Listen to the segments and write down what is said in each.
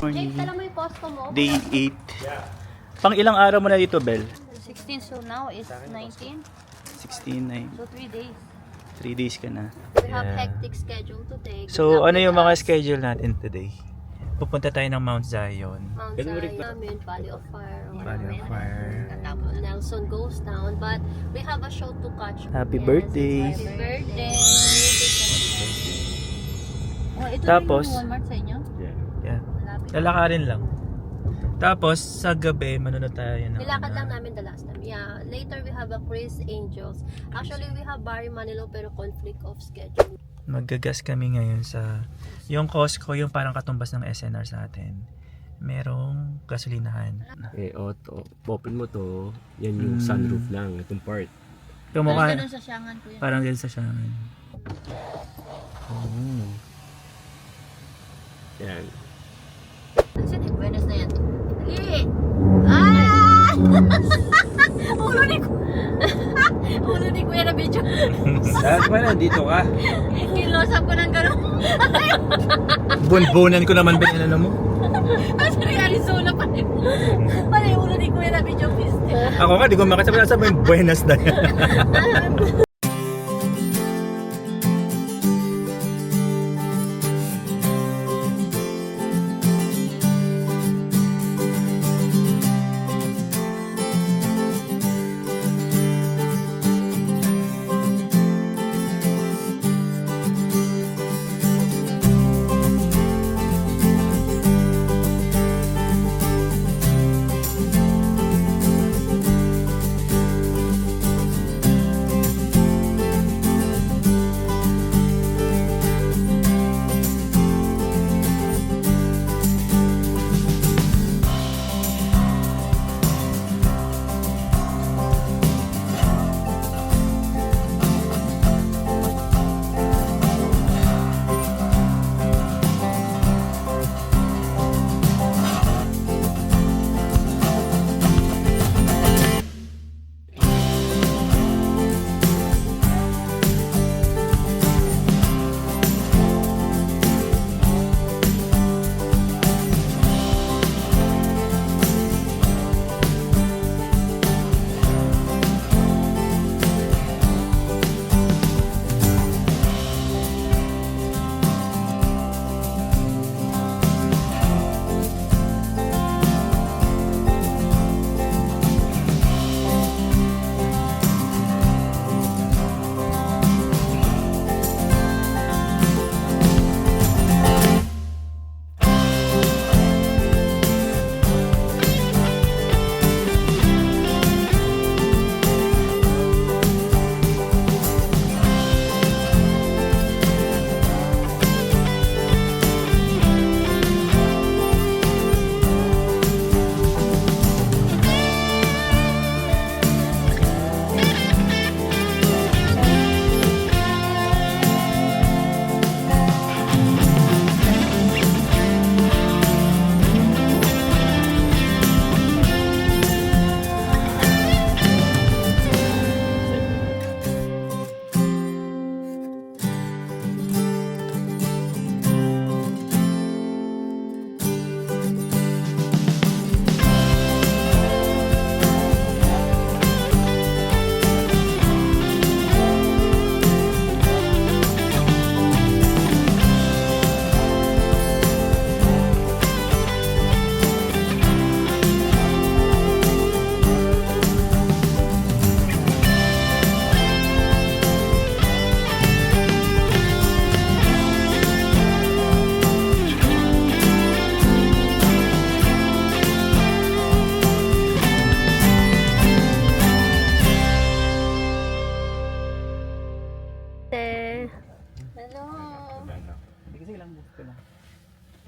Morning. Jake, tala mo yung costo mo. Day 8. Pang ilang araw mo na dito, Bel? 16, so now is 19. 16, 9. So 3 days. 3 days ka na. We have hectic schedule today. Good So, luck ano with yung mga us. schedule natin today? Pupunta tayo ng Mount Zion. Mount Zion namin, Valley of Fire. Valley of Fire. Tapos Nelson Ghost Town. But we have a show to catch. Happy Yes, birthday. Happy birthday. Oh, ito Tapos, na yung Walmart sa inyo? Yeah. Malapit. Lalakarin lang. Tapos, sa gabi, manonood tayo ng... Nilakad lang namin the last time. Yeah. Later we have a Chris Angels. Actually, we have Barry Manilow pero conflict of schedule. Maggagas kami ngayon sa... Yung Costco, yung parang katumbas ng SNR sa atin. Merong gasolinahan. Auto. Open mo to, yan yung sunroof lang, itong part. Kumukha, Doon sa Siangan ko yun. parang din sa Shanghai. Oh. Yan. Saan yung Buenos na yan? Dali! Ah! Ulo ni ko. Ulo ni Kuya na video. Saan pa na? Dito ka? Kinlosap ko ng gano'n. Bunbunan ko naman ba ano mo? Kasi rin Arizona pa rin. Pala yung ulo ni Kuya na video piste. Ako nga, di ko makasabi na sabi yung buenas na yan.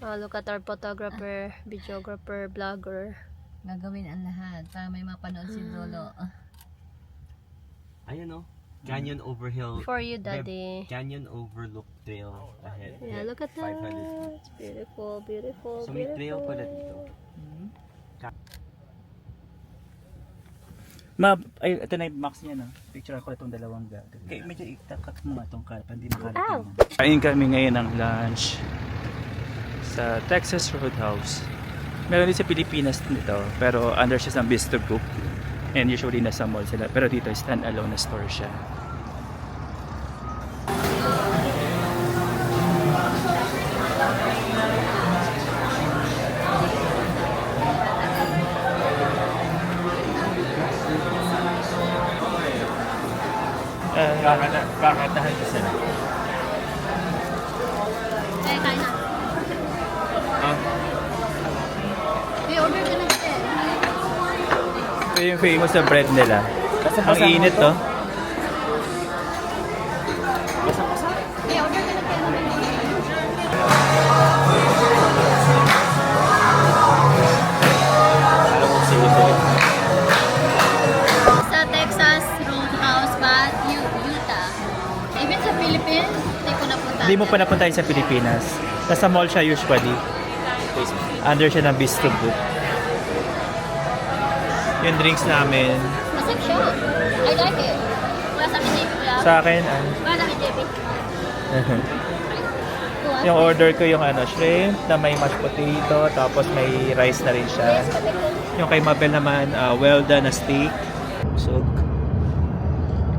Oh, look at our photographer, videographer, vlogger. Gagawin ang lahat para may mapanood si Lolo. Ayan o. Canyon Overhill. For you, Daddy. Canyon Overlook Trail ahead. Yeah, look at that. 500 feet. It's beautiful, beautiful, So may beautiful. trail pala dito. Ma, ay, ito na yung max niya, no? Picture ko itong dalawang gaga. Kaya medyo itakat mo nga itong kalpa, hindi makalat Ow! naman. Kain kami ngayon ng lunch sa Texas Roadhouse. Meron din sa Pilipinas nito, pero under siya sa Bistro Group. And usually nasa mall sila, pero dito stand-alone na store siya. Kakatahan ko sila. Eh, kain na. May order ka na kasi. Ito yung famous sa bread nila. Ang init to. May order ka na kasi. Sa Texas Roadhouse ba? Utah. Even sa Philippines, hindi ko napunta. Hindi mo pa napunta sa Pilipinas. Nasa mall siya usually. Under siya ng Bistro Group. Yung drinks namin. Masarap siya. I like it. Wala sa akin, JP. Sa akin, Wala sa akin, JP. yung order ko yung shrimp na may mashed potato, tapos may rice na rin siya. Yung kay Mabel naman, well done na steak. So,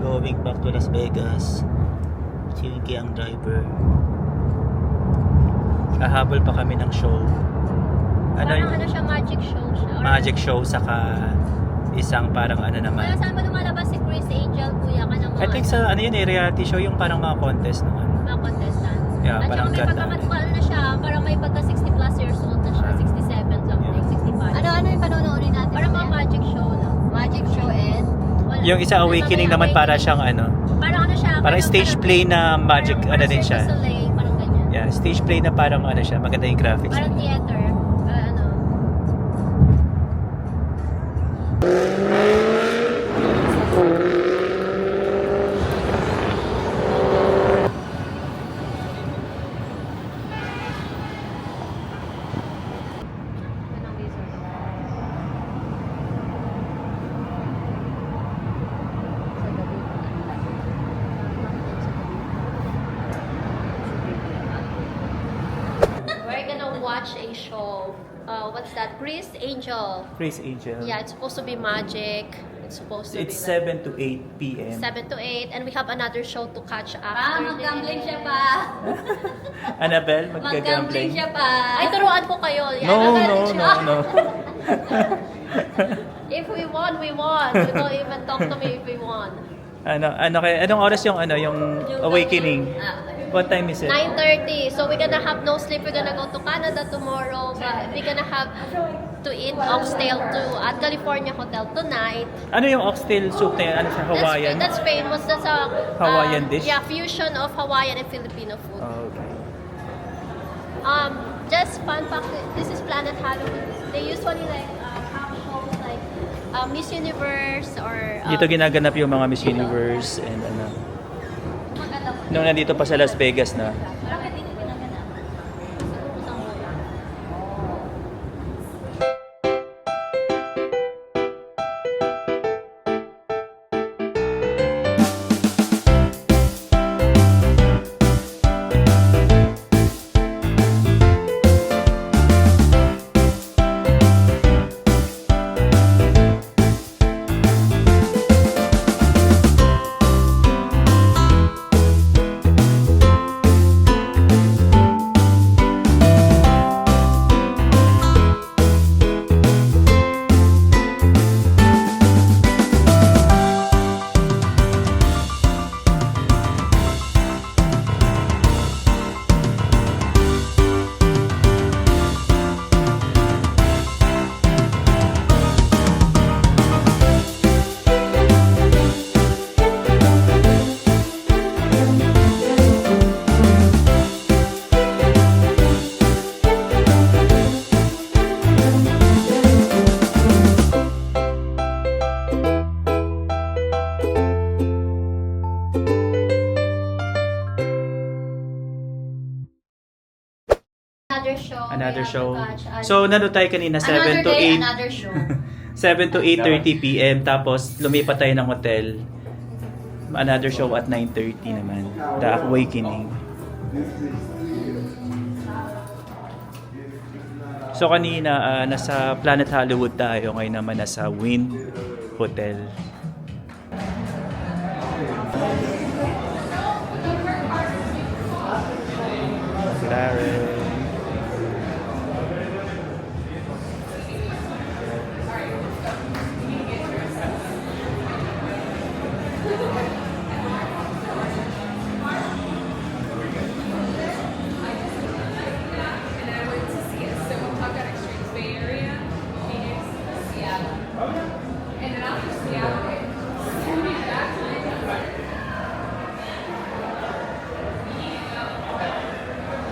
going back to Las Vegas. Chinky ang driver. Ahabol pa kami ng show. Parang siya, magic show siya. Magic show, saka isang parang naman. Wala saan ba lumalabas si Chris Angel, kuya ka ng mga I think sa reality show, yung parang mga contest naman. mga contestants. Yeah, At parang saka may ganda. pagkakatual na siya, parang may pagka 60 plus years old na siya, 67 something, 65. Ano yung panonoodin natin? Parang mga magic show lang. Magic show and Wala. Yung isa Awakening naman para siyang Parang siya? parang stage play na magic, parang din siya. Cirque du Soleil, parang ganyan. Yeah, stage play na parang siya, maganda yung graphics. Parang theater. We're gonna watch a show. What's that? Chris Angel. Praise Angel. Yeah, it's supposed to be magic. It's supposed to It's be like 7 to 8 p.m. 7 to 8, and we have another show to catch after. mag-gambling siya pa. Annabelle, Mag-gambling mag-gambling. siya pa. Ay, turuan ko kayo. Yeah, No, magaling no, siya. no, no. If we won, we won. You don't even talk to me if we won. Anong oras yung Awakening? What time is it? 9:30. So we're gonna have no sleep. We're gonna go to Canada tomorrow. But we're gonna have to eat oxtail at California Hotel tonight. Ano yung oxtail soup na yan? Ano sa Hawaiian? That's famous. That's a Hawaiian dish? Yeah, fusion of Hawaiian and Filipino food. Oh, okay. Just fun fact. This is Planet Halloween. They usually have shows like Miss Universe or Dito ginaganap yung mga Miss Universe and Nung nandito pa sa Las Vegas na. Bakit dito ginaganap? Siguro sa mall. Another we have show. to catch. So, nandun tayo kanina, 7 to 8. Another show. 7 to 8:30 p.m. Tapos, lumipat tayo ng hotel. Another show at 9:30 naman. The Awakening. So kanina, nasa Planet Hollywood tayo. Ngayon naman nasa Wynn Hotel. McLaren.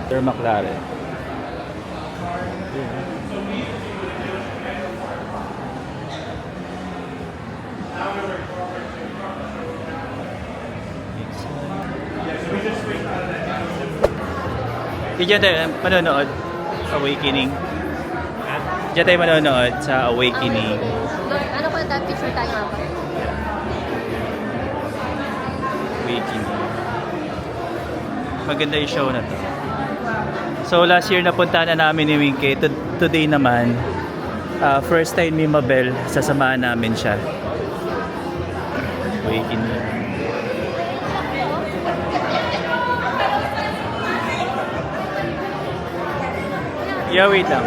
Sir McLaren. Diyan tayo manonood sa Awakening. Diyan tayo manonood sa Awakening. Ano ko na picture tayo nga ba? Awakening. Maganda yung show na to. So last year napunta na namin ni Winky. Today naman, first time ni Mabel, sasamahan namin siya. Awakening. Yeah, wait lang.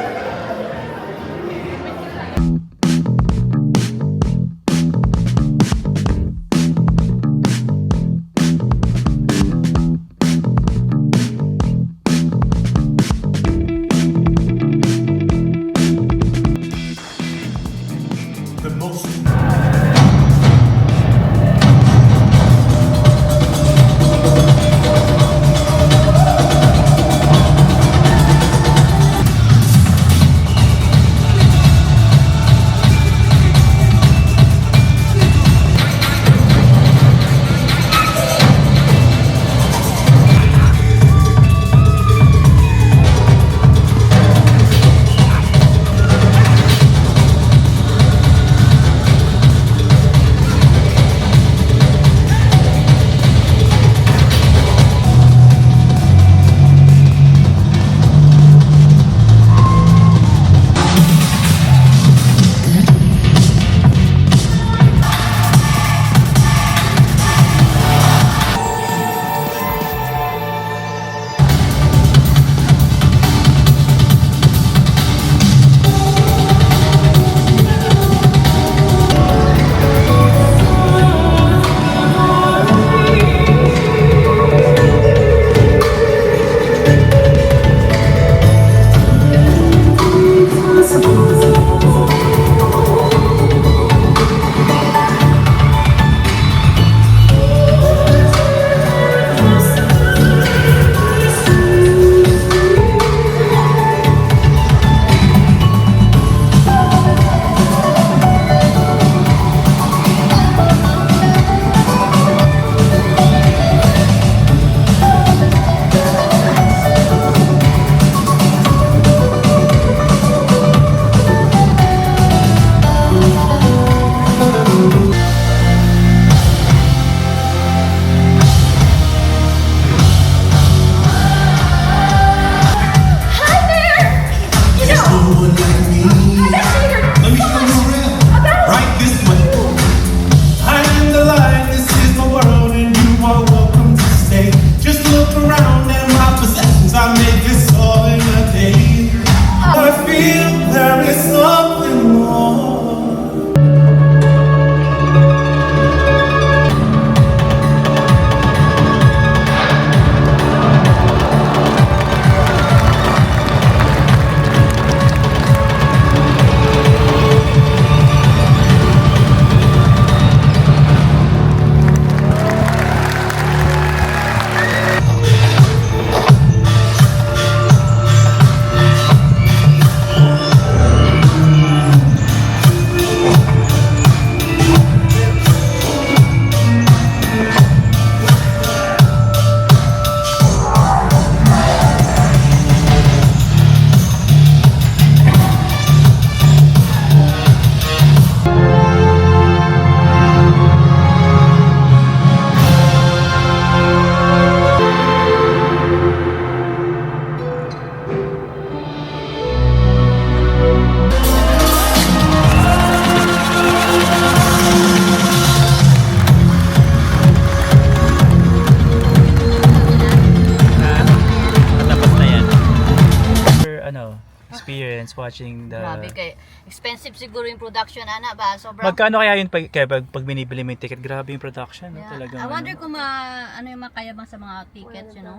experience watching the... Grabe kay expensive siguro yung production ana ba? Sobrang Magkano kaya yun pag binibili mo yung ticket? Grabe yung production, no? Yeah. Talagang I wonder ano. kung ano yung makayabang sa mga tickets, you know?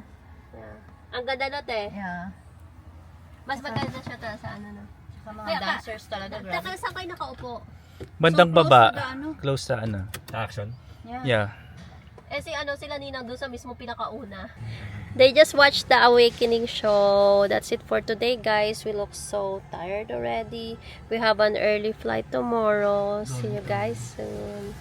Yeah. Ang ganda na, te. Yeah. Mas maganda siya sa ano, no? Sa mga Kaya dancers talaga, grabe. Taka, saan kayo nakaupo? Bandang So close baba, to the ano. close sa ano. Action. Yeah. Yeah. Eh sila Ninang doon sa mismo pinakauna. They just watched the Awakening show. That's it for today, guys. We look so tired already. We have an early flight tomorrow. See you guys soon.